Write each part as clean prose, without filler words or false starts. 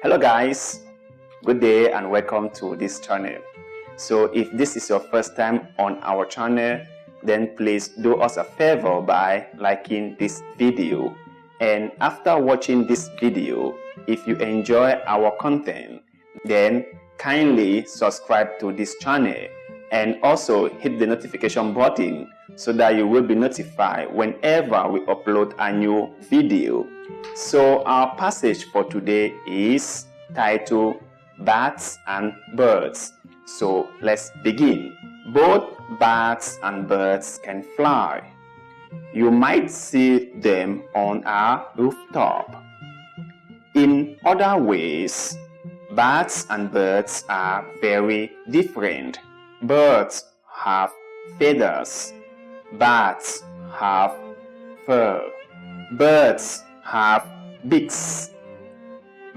Hello guys, good day and welcome to this channel. So if this is your first time on our channel, then please do us a favor by liking this video. And after watching this video, if you enjoy our content, then kindly subscribe to this channel and also hit the notification button so that you will be notified whenever we upload a new video. So our passage for today is titled Bats and Birds. So let's begin. Both bats and birds can fly. You might see them on a rooftop. In other ways, bats and birds are very different. Birds have feathers. Bats have fur. Birds have beaks.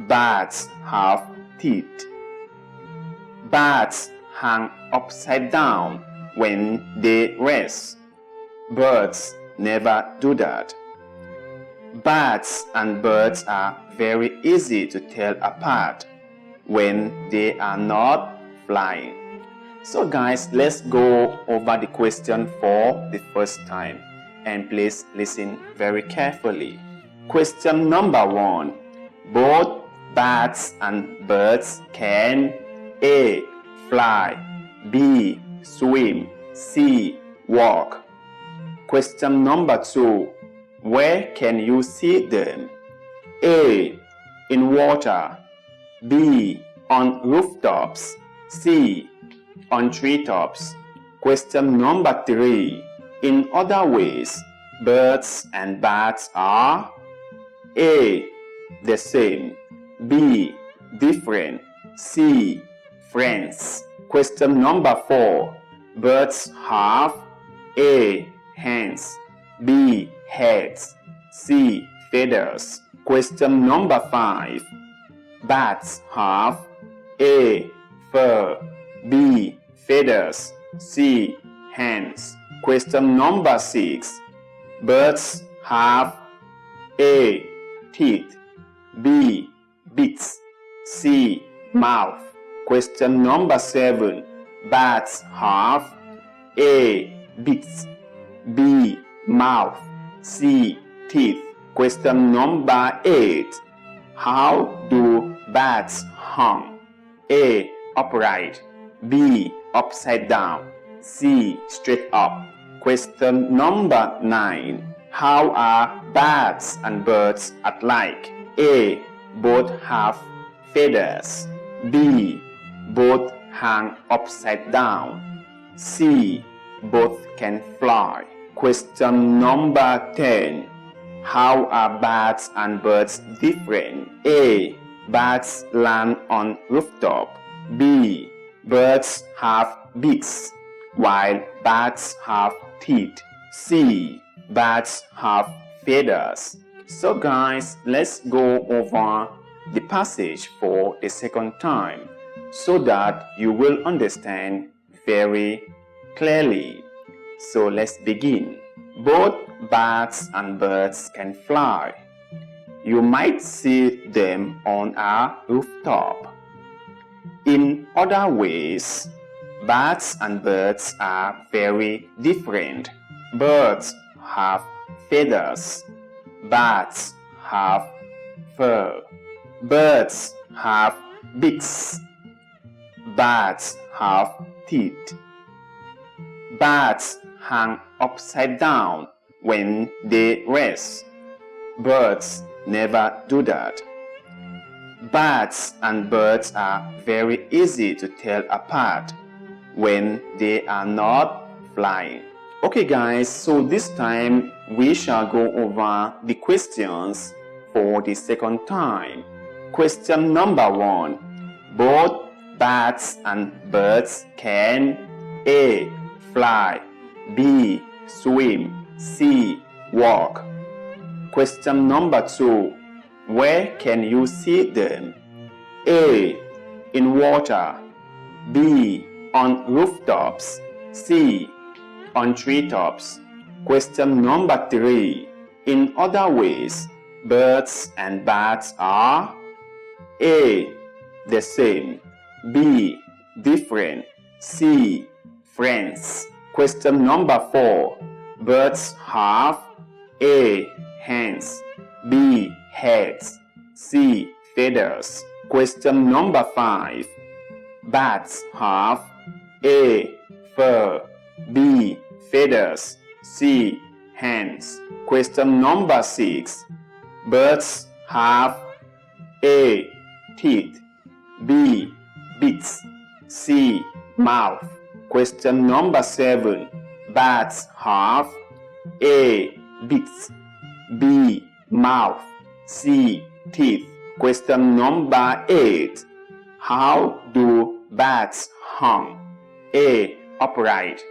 Bats have teeth. Bats hang upside down when they rest. Birds never do that. Bats and birds are very easy to tell apart when they are not flying. So guys, let's go over the question for the first time, and please listen very carefully. Question number 1. Both bats and birds can A. Fly, B. Swim, C. Walk. Question number 2. Where can you see them? A. In water, B. On rooftops, C. On treetops. Question number 3. In other ways, birds and bats are A. The same, B. Different, C. Friends. Question number 4. Birds have A. Hands, B. Heads, C. Feathers. Question number 5. Bats have A. Fur, B. Feathers, C. Hands. Question number 6. Birds have A. Teeth, B. Beaks, C. Mouth. Question number 7. Bats have A. Beaks, B. Mouth, C. Teeth. Question number 8. How do bats hang? A. Upright, B. Upside down, C. Straight up. Question number 9. How are bats and birds alike? A. Both have feathers, B. Both hang upside down, C. Both can fly. Question number 10. How are bats and birds different? A. Bats land on rooftop, B. Birds have beaks, while bats have teeth, C. Bats have feathers. So guys, let's go over the passage for the second time so that you will understand very clearly. So let's begin. Both bats and birds can fly. You might see them on a rooftop. In other ways, bats and birds are very different. Birds have feathers. Bats have fur. Birds have beaks. Bats have teeth. Bats hang upside down when they rest. Birds never do that. Bats and birds are very easy to tell apart when they are not flying. Okay guys, so this time we shall go over the questions for the second time. Question number 1. Both bats and birds can A. Fly, B. Swim, C. Walk. Question number 2. Where can you see them? A. In water, B. On rooftops, C. On treetops. Question number 3. In other ways, birds and bats are A. The same. B. Different. C. Friends. Question number 4. Birds have A. Hands. B. Heads. C. Feathers. Question number 5. Bats have A. Fur. B. Feathers. C. Hands. Question number 6. Birds have A. Teeth. B. Beaks. C. Mouth. Question number 7. Bats have A. Beaks. B. Mouth. C. Teeth. Question number 8. How do bats hum? A. Upright.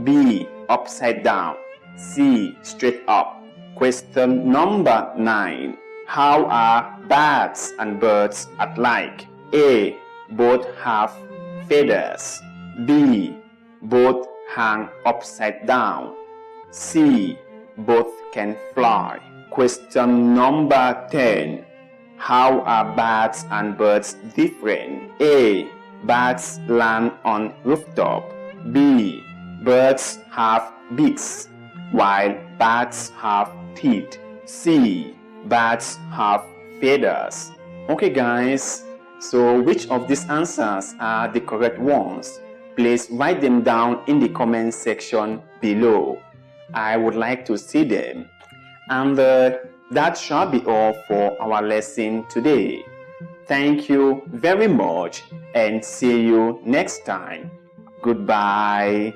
B. Upside down. C. Straight up. Question number 9. How are bats and birds alike? A. Both have feathers. B. Both hang upside down. C. Both can fly. Question number 10. How are bats and birds different? A. Bats land on rooftop. B. Birds have beaks, while bats have teeth. C. Bats have feathers. Okay guys, so which of these answers are the correct ones? Please write them down in the comment section below. I would like to see them. And that shall be all for our lesson today. Thank you very much and see you next time. Goodbye.